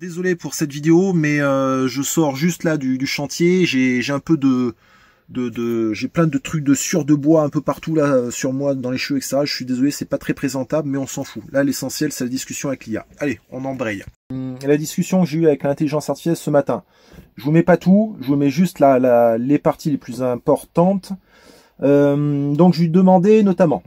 Désolé pour cette vidéo, mais je sors juste là du chantier. J'ai un peu j'ai plein de trucs de sur de bois un peu partout là sur moi, dans les cheveux, etc. Je suis désolé, c'est pas très présentable, mais on s'en fout. Là, l'essentiel, c'est la discussion avec l'IA. Allez, on embraye. La discussion que j'ai eue avec l'intelligence artificielle ce matin. Je vous mets pas tout, je vous mets juste les parties les plus importantes. Donc, je lui demandais notamment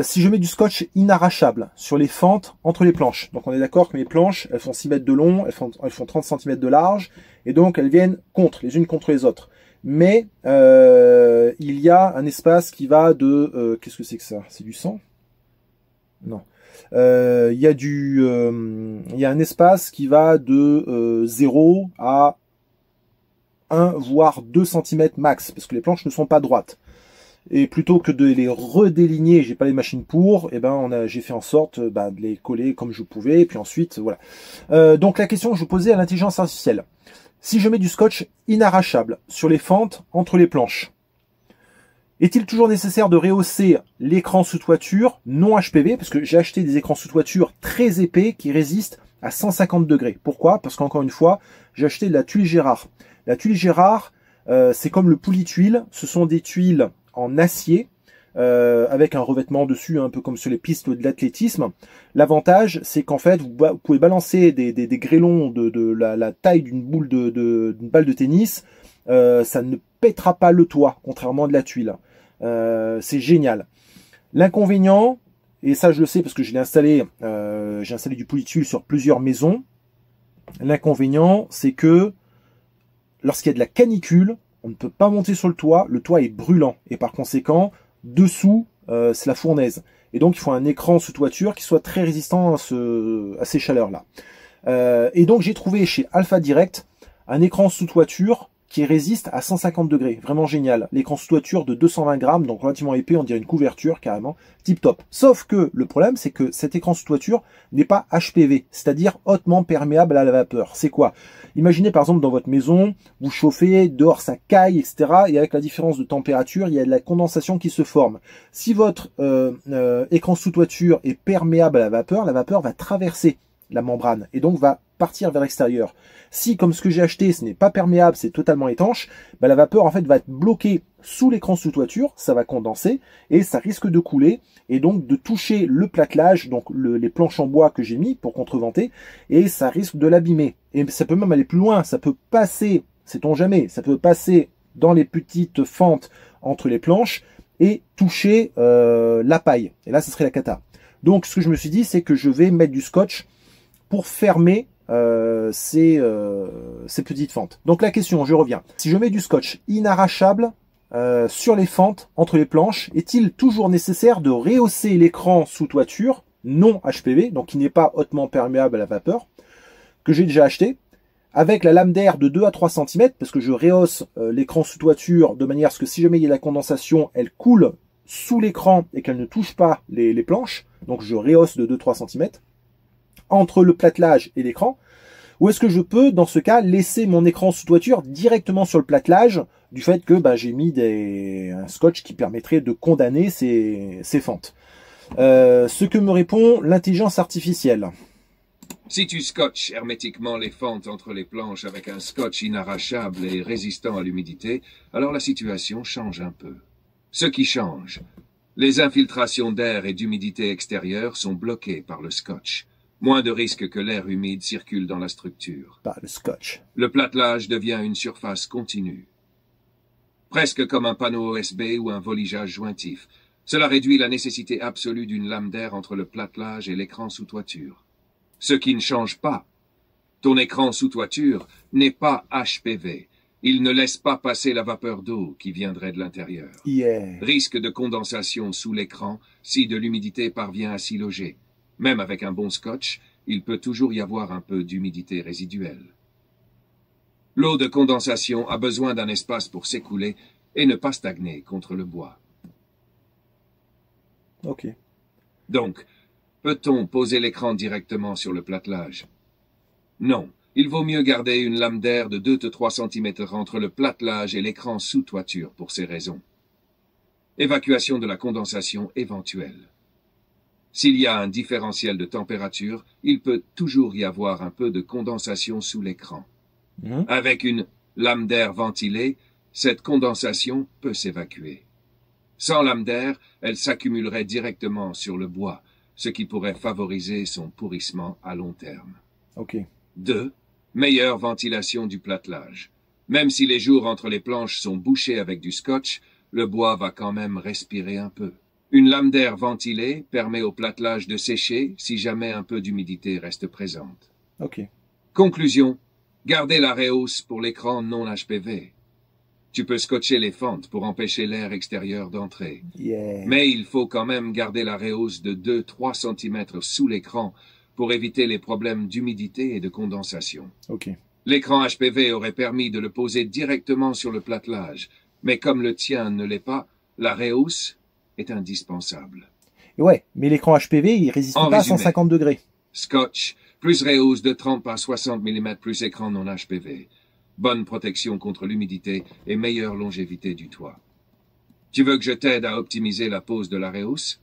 si je mets du scotch inarrachable sur les fentes entre les planches. Donc, on est d'accord que mes planches, elles font 6 mètres de long, elles font 30 cm de large, et donc elles viennent les unes contre les autres. Mais il y a un espace qui va de... qu'est-ce que c'est que ça? C'est du sang? Non. Il y a un espace qui va de 0 à 1 voire 2 cm max, parce que les planches ne sont pas droites. Et plutôt que de les redéligner, j'ai pas les machines pour, et ben j'ai fait en sorte de les coller comme je pouvais, et puis ensuite voilà. Donc la question que je posais à l'intelligence artificielle: si je mets du scotch inarrachable sur les fentes entre les planches, est-il toujours nécessaire de rehausser l'écran sous toiture non HPV? Parce que j'ai acheté des écrans sous toiture très épais qui résistent à 150 degrés. Pourquoi? Parce qu'encore une fois, j'ai acheté de la tuile Gérard. La tuile Gérard, c'est comme le poulie tuile. Ce sont des tuiles en acier avec un revêtement dessus, un peu comme sur les pistes de l'athlétisme. L'avantage, c'est qu'en fait, vous pouvez balancer des grêlons de la taille d'une balle de tennis. Ça ne pètera pas le toit, contrairement à de la tuile. C'est génial. L'inconvénient, et ça je le sais parce que j'ai installé du polytuile sur plusieurs maisons. L'inconvénient, c'est que lorsqu'il y a de la canicule, on ne peut pas monter sur le toit est brûlant, et par conséquent, dessous, c'est la fournaise. Et donc, il faut un écran sous toiture qui soit très résistant à ces chaleurs-là. Et donc, j'ai trouvé chez Alpha Direct un écran sous toiture qui résiste à 150 degrés. Vraiment génial. L'écran sous toiture de 220 grammes, donc relativement épais, on dirait une couverture carrément, tip top. Sauf que le problème, c'est que cet écran sous toiture n'est pas HPV, c'est-à-dire hautement perméable à la vapeur. C'est quoi? Imaginez par exemple dans votre maison, vous chauffez, dehors ça caille, etc. Et avec la différence de température, il y a de la condensation qui se forme. Si votre écran sous toiture est perméable à la vapeur va traverser la membrane et donc va partir vers l'extérieur. Si, comme ce que j'ai acheté, ce n'est pas perméable, c'est totalement étanche, la vapeur en fait va être bloquée sous l'écran sous toiture, ça va condenser et ça risque de couler et donc de toucher le platelage, donc les planches en bois que j'ai mis pour contreventer, et ça risque de l'abîmer. Et ça peut même aller plus loin, ça peut passer, sait-on jamais, ça peut passer dans les petites fentes entre les planches et toucher la paille. Et là, ce serait la cata. Donc, ce que je me suis dit, c'est que je vais mettre du scotch pour fermer ces petites fentes. Donc la question, je reviens. Si je mets du scotch inarrachable sur les fentes entre les planches, est-il toujours nécessaire de rehausser l'écran sous toiture non HPV, donc qui n'est pas hautement perméable à la vapeur, que j'ai déjà acheté, avec la lame d'air de 2 à 3 cm, parce que je rehausse l'écran sous toiture de manière à ce que si jamais il y a la condensation, elle coule sous l'écran et qu'elle ne touche pas les planches. Donc je rehausse de 2-3 cm. Entre le platelage et l'écran, ou est-ce que je peux, dans ce cas, laisser mon écran sous toiture directement sur le platelage, du fait que j'ai mis un scotch qui permettrait de condamner ces fentes. Ce que me répond l'intelligence artificielle. Si tu scotches hermétiquement les fentes entre les planches avec un scotch inarrachable et résistant à l'humidité, alors la situation change un peu. Ce qui change, les infiltrations d'air et d'humidité extérieure sont bloquées par le scotch. Moins de risque que l'air humide circule dans la structure. Par le scotch. Le platelage devient une surface continue. Presque comme un panneau OSB ou un voligeage jointif. Cela réduit la nécessité absolue d'une lame d'air entre le platelage et l'écran sous toiture. Ce qui ne change pas. Ton écran sous toiture n'est pas HPV. Il ne laisse pas passer la vapeur d'eau qui viendrait de l'intérieur. Yeah. Risque de condensation sous l'écran si de l'humidité parvient à s'y loger. Même avec un bon scotch, il peut toujours y avoir un peu d'humidité résiduelle. L'eau de condensation a besoin d'un espace pour s'écouler et ne pas stagner contre le bois. Ok. Donc, peut-on poser l'écran directement sur le platelage? Non, il vaut mieux garder une lame d'air de 2-3 cm entre le platelage et l'écran sous toiture pour ces raisons. Évacuation de la condensation éventuelle. S'il y a un différentiel de température, il peut toujours y avoir un peu de condensation sous l'écran. Avec une lame d'air ventilée, cette condensation peut s'évacuer. Sans lame d'air, elle s'accumulerait directement sur le bois, ce qui pourrait favoriser son pourrissement à long terme. 2. Meilleure ventilation du platelage. Même si les jours entre les planches sont bouchés avec du scotch, le bois va quand même respirer un peu. Une lame d'air ventilée permet au platelage de sécher si jamais un peu d'humidité reste présente. Conclusion. Gardez la réhausse pour l'écran non HPV. Tu peux scotcher les fentes pour empêcher l'air extérieur d'entrer. Mais il faut quand même garder la réhausse de 2-3 cm sous l'écran pour éviter les problèmes d'humidité et de condensation. L'écran HPV aurait permis de le poser directement sur le platelage, mais comme le tien ne l'est pas, la réhausse est indispensable. Ouais, mais l'écran HPV, il résiste pas à 150 degrés. Scotch, plus réhausse de 30 par 60 mm plus écran non HPV. Bonne protection contre l'humidité et meilleure longévité du toit. Tu veux que je t'aide à optimiser la pose de la réhausse?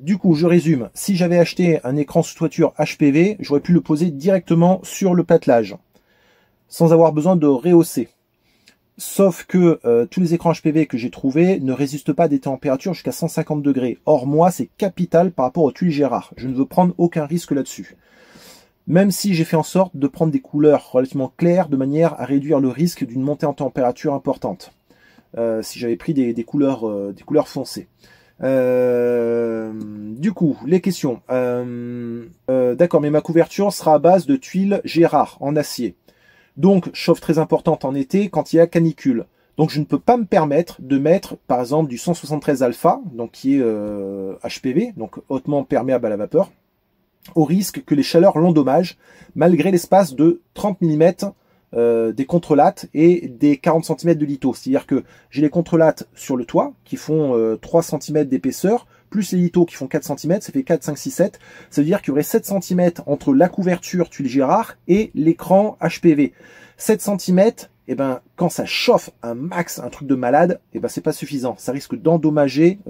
Du coup, je résume. Si j'avais acheté un écran sous toiture HPV, j'aurais pu le poser directement sur le platelage, sans avoir besoin de rehausser. Sauf que tous les écrans HPV que j'ai trouvés ne résistent pas à des températures jusqu'à 150 degrés. Or, moi, c'est capital par rapport aux tuiles Gérard. Je ne veux prendre aucun risque là-dessus. Même si j'ai fait en sorte de prendre des couleurs relativement claires de manière à réduire le risque d'une montée en température importante. Si j'avais pris des couleurs foncées. Du coup, les questions. D'accord, mais ma couverture sera à base de tuiles Gérard en acier. Donc, chauffe très importante en été quand il y a canicule. Donc, je ne peux pas me permettre de mettre, par exemple, du 173 alpha, donc qui est HPV, donc hautement perméable à la vapeur, au risque que les chaleurs l'endommagent, malgré l'espace de 30 mm des contrelates et des 40 cm de litho. C'est-à-dire que j'ai les contrelates sur le toit qui font 3 cm d'épaisseur, plus les lithos qui font 4 cm, ça fait 4, 5, 6, 7. Ça veut dire qu'il y aurait 7 cm entre la couverture tuile Gérard et l'écran HPV. 7 cm, eh ben, quand ça chauffe un max, un truc de malade, eh ben, c'est pas suffisant. Ça risque d'endommager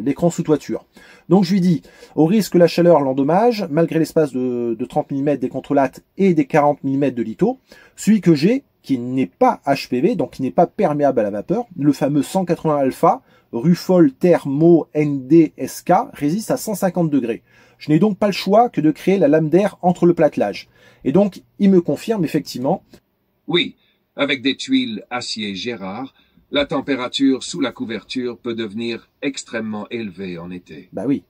l'écran sous toiture. Donc, je lui dis, au risque que la chaleur l'endommage, malgré l'espace de 30 mm des contrelates et des 40 mm de litho, celui que j'ai, qui n'est pas HPV, donc qui n'est pas perméable à la vapeur, le fameux 180 alpha, Ruffol Thermo NDSK, résiste à 150 degrés. Je n'ai donc pas le choix que de créer la lame d'air entre le platelage. Et donc, il me confirme effectivement. Oui, avec des tuiles acier Gérard, la température sous la couverture peut devenir extrêmement élevée en été. Bah oui.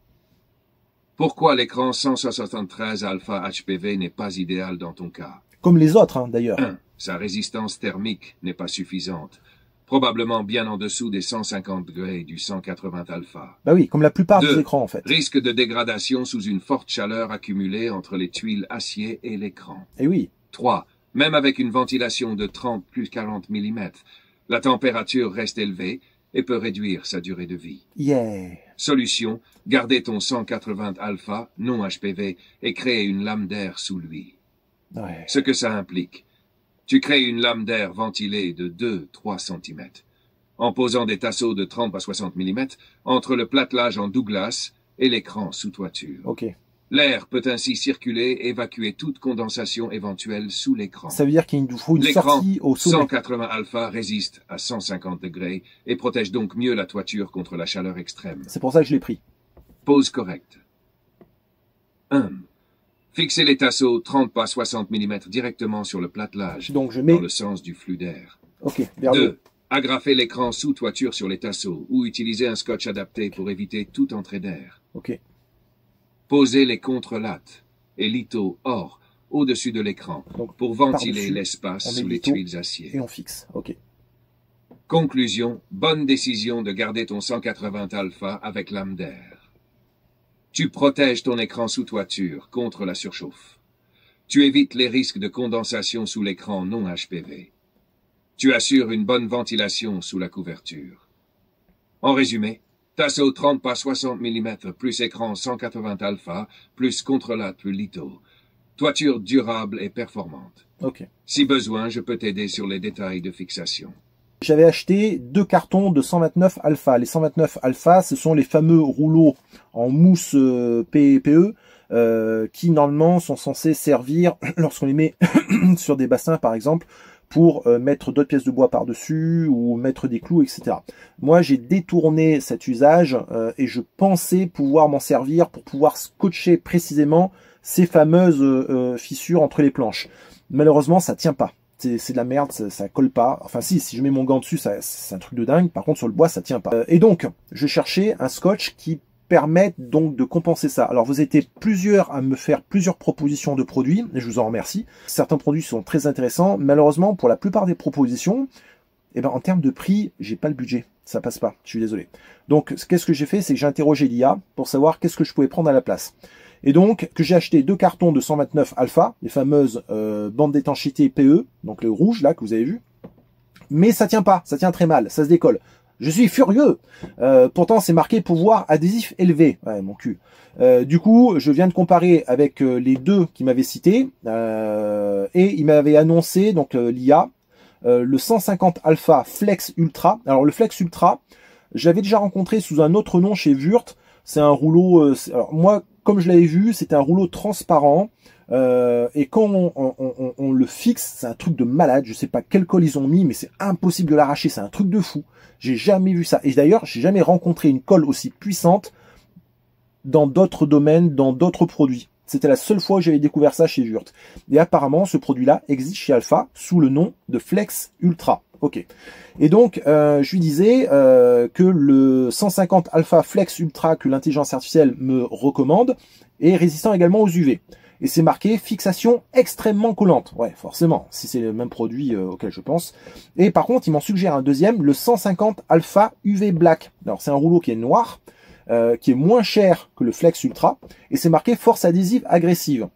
Pourquoi l'écran 173 alpha HPV n'est pas idéal dans ton cas? Comme les autres, hein, d'ailleurs. 1. Sa résistance thermique n'est pas suffisante. Probablement bien en dessous des 150 degrés du 180 alpha. Bah oui, comme la plupart 2. des écrans, en fait. Risque de dégradation sous une forte chaleur accumulée entre les tuiles acier et l'écran. Et oui. 3. Même avec une ventilation de 30 plus 40 mm, la température reste élevée et peut réduire sa durée de vie. Solution, garder ton 180 alpha, non HPV, et créer une lame d'air sous lui. Ce que ça implique. Tu crées une lame d'air ventilée de 2-3 cm, en posant des tasseaux de 30 à 60 mm entre le platelage en Douglas et l'écran sous toiture. L'air peut ainsi circuler et évacuer toute condensation éventuelle sous l'écran. Ça veut dire qu'il nous faut une sortie au sommet. L'écran 180 alpha résiste à 150 degrés et protège donc mieux la toiture contre la chaleur extrême. C'est pour ça que je l'ai pris. Pose correcte. 1. Fixez les tasseaux 30 par 60 mm directement sur le platelage, donc je mets dans le sens du flux d'air. 2. Agrafez l'écran sous toiture sur les tasseaux ou utilisez un scotch adapté pour éviter toute entrée d'air. Posez les contrelates et litho hors, au-dessus de l'écran, pour ventiler l'espace sous les tuiles acier. Et on fixe. Conclusion, bonne décision de garder ton 180 alpha avec lame d'air. Tu protèges ton écran sous toiture contre la surchauffe. Tu évites les risques de condensation sous l'écran non HPV. Tu assures une bonne ventilation sous la couverture. En résumé, tasseau 30 par 60 mm plus écran 180 alpha plus contrelate plus litho. Toiture durable et performante. Si besoin, je peux t'aider sur les détails de fixation. J'avais acheté 2 cartons de 129 alpha. Les 129 alpha, ce sont les fameux rouleaux en mousse PE qui normalement sont censés servir lorsqu'on les met sur des bassins par exemple pour mettre d'autres pièces de bois par-dessus ou mettre des clous, etc. Moi, j'ai détourné cet usage et je pensais pouvoir m'en servir pour pouvoir scotcher précisément ces fameuses fissures entre les planches. Malheureusement, ça tient pas. C'est de la merde, ça colle pas. Enfin si je mets mon gant dessus, c'est un truc de dingue. Par contre, sur le bois, ça tient pas. Et donc, je cherchais un scotch qui permette donc de compenser ça. Alors, vous étiez plusieurs à me faire plusieurs propositions de produits, et je vous en remercie. Certains produits sont très intéressants. Malheureusement, pour la plupart des propositions, eh ben, en termes de prix, j'ai pas le budget. Ça passe pas. Je suis désolé. Donc, qu'est-ce que j'ai fait? C'est que j'ai interrogé l'IA pour savoir qu'est-ce que je pouvais prendre à la place. Et donc, que j'ai acheté 2 cartons de 129 alpha, les fameuses bandes d'étanchéité PE, donc le rouge là que vous avez vu. Mais ça tient pas, ça tient très mal, ça se décolle. Je suis furieux. Pourtant, c'est marqué pouvoir adhésif élevé. Ouais, mon cul. Du coup, je viens de comparer avec les deux qui m'avaient cité et il m'avait annoncé donc l'IA le 150 alpha Flex Ultra. Alors le Flex Ultra, j'avais déjà rencontré sous un autre nom chez Wurt. C'est un rouleau. Alors moi, comme je l'avais vu, c'était un rouleau transparent. Et quand on le fixe, c'est un truc de malade. Je sais pas quel colle ils ont mis, mais c'est impossible de l'arracher. C'est un truc de fou. J'ai jamais vu ça. Et d'ailleurs, j'ai jamais rencontré une colle aussi puissante dans d'autres domaines, dans d'autres produits. C'était la seule fois où j'avais découvert ça chez Wurt. Et apparemment, ce produit-là existe chez Alpha sous le nom de Flex Ultra. Ok. Et donc, je lui disais que le 150 Alpha Flex Ultra que l'intelligence artificielle me recommande est résistant également aux UV. Et c'est marqué fixation extrêmement collante. Ouais, forcément, si c'est le même produit auquel je pense. Et par contre, il m'en suggère un deuxième, le 150 Alpha UV Black. Alors, c'est un rouleau qui est noir, qui est moins cher que le Flex Ultra, et c'est marqué force adhésive agressive.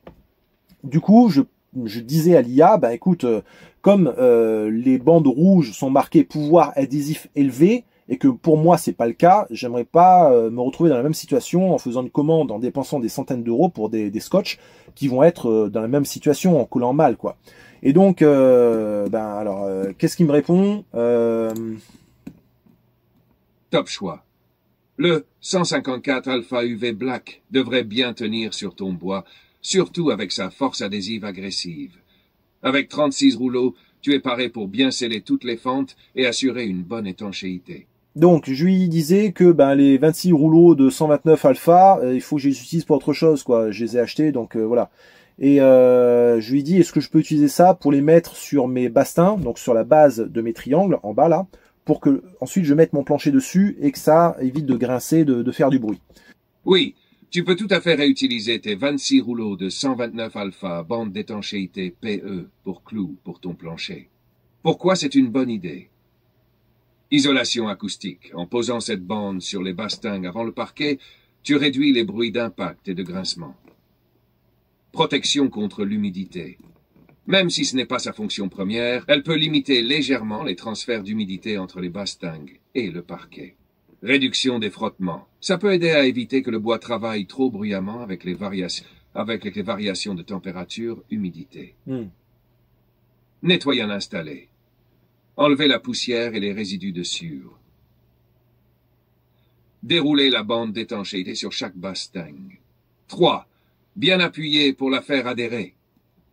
Du coup, je disais à l'IA, bah écoute, comme les bandes rouges sont marquées pouvoir adhésif élevé, et que pour moi c'est pas le cas, j'aimerais pas me retrouver dans la même situation en faisant une commande, en dépensant des centaines d'euros pour des scotch qui vont être dans la même situation en collant mal, quoi. Et donc, qu'est-ce qu'il me répond Top choix. Le 154 Alpha UV Black devrait bien tenir sur ton bois, surtout avec sa force adhésive agressive. Avec 36 rouleaux, tu es paré pour bien sceller toutes les fentes et assurer une bonne étanchéité. Donc, je lui disais que les 26 rouleaux de 129 alpha, il faut que je les utilise pour autre chose, quoi. Je les ai achetés, donc voilà. Et je lui dis, est-ce que je peux utiliser ça pour les mettre sur mes bastins, donc sur la base de mes triangles, en bas là, pour que ensuite je mette mon plancher dessus et que ça évite de grincer, de faire du bruit. Oui, tu peux tout à fait réutiliser tes 26 rouleaux de 129 alpha bande d'étanchéité PE pour clous pour ton plancher. Pourquoi c'est une bonne idée? Isolation acoustique. En posant cette bande sur les bastingues avant le parquet, tu réduis les bruits d'impact et de grincement. Protection contre l'humidité. Même si ce n'est pas sa fonction première, elle peut limiter légèrement les transferts d'humidité entre les bastingues et le parquet. Réduction des frottements. Ça peut aider à éviter que le bois travaille trop bruyamment avec les variations de température, humidité. Nettoyer l'installé. Enlever la poussière et les résidus de sueur. Dérouler la bande d'étanchéité sur chaque bastingue. 3. Bien appuyer pour la faire adhérer.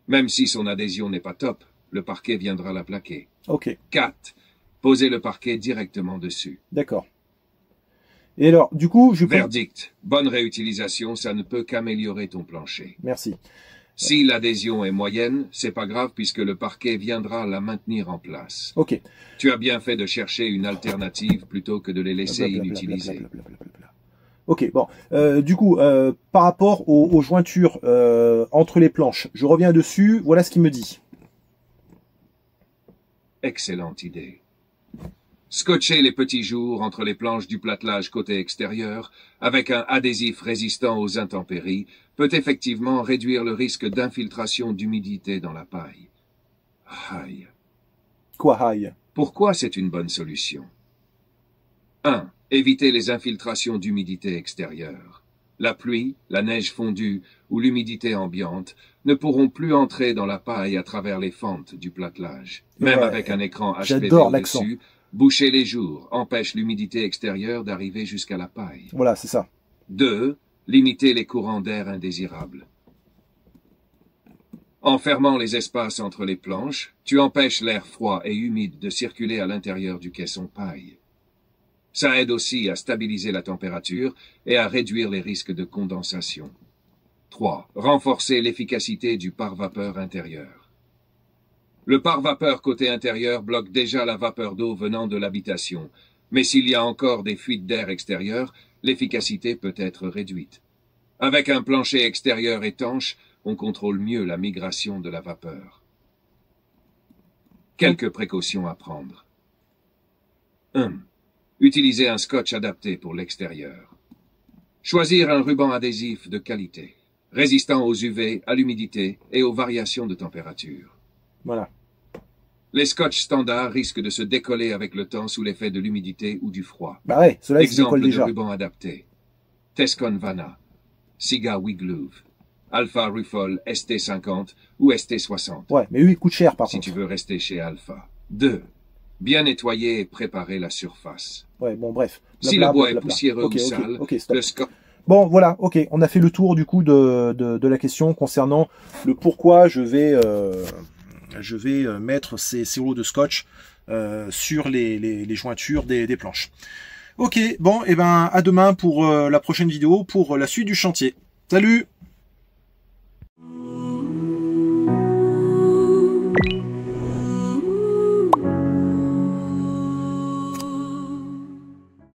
Même si son adhésion n'est pas top, le parquet viendra la plaquer. Ok. 4. Poser le parquet directement dessus. D'accord. Et alors, du coup, Verdict. Bonne réutilisation, ça ne peut qu'améliorer ton plancher. Merci. Si l'adhésion est moyenne, c'est pas grave puisque le parquet viendra la maintenir en place. Ok. Tu as bien fait de chercher une alternative plutôt que de les laisser inutilisés. Ok, bon. Du coup, par rapport aux jointures entre les planches, je reviens dessus. Voilà ce qu'il me dit. Excellente idée. Scotcher les petits jours entre les planches du platelage côté extérieur avec un adhésif résistant aux intempéries peut effectivement réduire le risque d'infiltration d'humidité dans la paille. Aïe. Quoi, aïe? Pourquoi c'est une bonne solution? 1. Éviter les infiltrations d'humidité extérieure. La pluie, la neige fondue ou l'humidité ambiante ne pourront plus entrer dans la paille à travers les fentes du platelage. Même avec un écran HPV au-dessus, Boucher les jours empêche l'humidité extérieure d'arriver jusqu'à la paille. Voilà, c'est ça. 2. Limiter les courants d'air indésirables. En fermant les espaces entre les planches, tu empêches l'air froid et humide de circuler à l'intérieur du caisson paille. Ça aide aussi à stabiliser la température et à réduire les risques de condensation. 3. Renforcer l'efficacité du pare-vapeur intérieur. Le pare-vapeur côté intérieur bloque déjà la vapeur d'eau venant de l'habitation, mais s'il y a encore des fuites d'air extérieur, l'efficacité peut être réduite. Avec un plancher extérieur étanche, on contrôle mieux la migration de la vapeur. Quelques précautions à prendre. 1. Utiliser un scotch adapté pour l'extérieur. Choisir un ruban adhésif de qualité, résistant aux UV, à l'humidité et aux variations de température. Voilà. Les scotch standards risquent de se décoller avec le temps sous l'effet de l'humidité ou du froid. Bah ouais, cela ils se Exemple décollent de déjà. ruban adapté. Tescon Vana, Siga Wigloove, Alpha Rufol ST50 ou ST60. Ouais, mais eux, ils coûtent cher, par si contre. tu veux rester chez Alpha. 2. Bien nettoyer et préparer la surface. Ouais, bon, bref. Si le bois est poussiéreux ou sale, stop. le scotch... Bon, voilà, ok, on a fait le tour, du coup, de la question concernant le pourquoi je vais mettre ces rouleaux de scotch sur les jointures des planches. Ok, bon, et ben, à demain pour la prochaine vidéo, pour la suite du chantier. Salut!